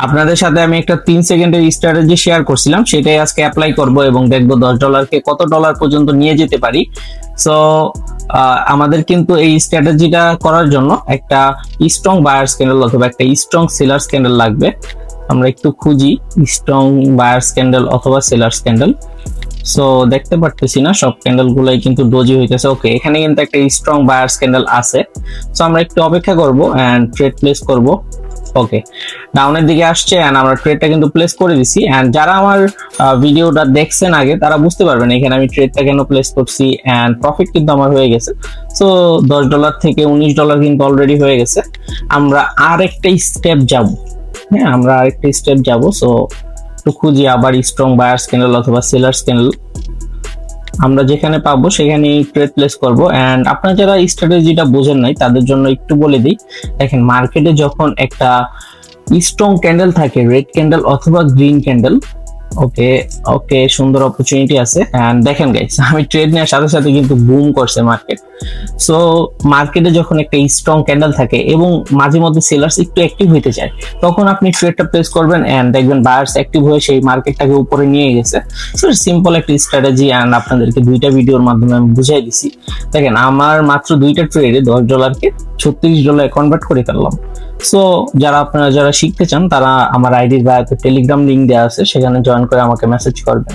আপনাদের সাথে আমি একটা 3 সেকেন্ডের স্ট্র্যাটেজি শেয়ার করছিলাম, সেটাই আজকে অ্যাপ্লাই করব এবং দেখবো $10 কত ডলার পর্যন্ত নিয়ে যেতে পারি। সো আমাদের কিন্তু এই স্ট্র্যাটেজিটা করার জন্য একটা স্ট্রং বায়ার্স ক্যান্ডেল অথবা একটা স্ট্রং সেলার্স ক্যান্ডেল লাগবে। আমরা একটু খুঁজি স্ট্রং বায়ার্স ক্যান্ডেল অথবা সেলার্স ক্যান্ডেল। সো দেখতে পারতেছি না, সব ক্যান্ডেল গুলাই কিন্তু ডোজি হইতেছে। ওকে, এখানে কিন্তু একটা স্ট্রং বায়ার্স ক্যান্ডেল আছে। সো আমরা একটু অপেক্ষা করব এন্ড ট্রেড প্লেস করব। ওকে, ডাউনের দিকে আসছে এন্ড আমরা ট্রেডটা কিন্তু প্লেস করে দিছি। এন্ড যারা আমার ভিডিওটা দেখছেন আগে তারা বুঝতে পারবেন এখানে আমি ট্রেডটা কেন প্লেস করছি। এন্ড প্রফিট কিন্তু আমার হয়ে গেছে। সো $10 থেকে $19 কিন্তু অলরেডি হয়ে গেছে। আমরা আরেকটা স্টেপ যাব। হ্যাঁ, আমরা আরেকটা স্টেপ যাব। সো একটু খুঁজি আবার স্ট্রং বায়ার্স ক্যান্ডেল অথবা সেলার্স ক্যান্ডেল। আমরা যেখানে পাবো সেখানে ট্রেড প্লেস করব। এন্ড আপনারা যারা স্ট্র্যাটেজিটা বোঝেন নাই তাদের জন্য একটু বলে দিই। দেখেন, মার্কেটে যখন একটা স্ট্রং ক্যান্ডেল থাকে, রেড ক্যান্ডেল অথবা গ্রিন ক্যান্ডেল, ওকে ওকে, সুন্দর অপরচুনিটি আছে। এন্ড দেখেন গাইস, আমি ট্রেড নেওয়ার সাথে সাথে কিন্তু বুম করছে মার্কেট। সো মার্কেটে যখন একটা স্ট্রং ক্যান্ডেল থাকে এবং মাঝে মধ্যে সেলার্স একটু অ্যাক্টিভ হইতে চায়, তখন আপনি ট্রেডটা প্লেস করবেন এন্ড দেখবেন বায়ার্স অ্যাক্টিভ হয়ে সেই মার্কেটটাকে উপরে নিয়ে গেছে। সো সিম্পল একটা স্ট্র্যাটেজি এন্ড আপনাদেরকে দুইটা ভিডিওর মাধ্যমে আমি বুঝাই দিছি। দেখেন, আমার মাত্র দুইটা ট্রেডে $10কে $36 কনভার্ট করে ফেললাম। সো আপনারা যারা শিখতে চান তারা আমার আইডির বায়োতে টেলিগ্রাম লিংক দেওয়া আছে, সেখানে জয়েন করে আমাকে মেসেজ করবেন।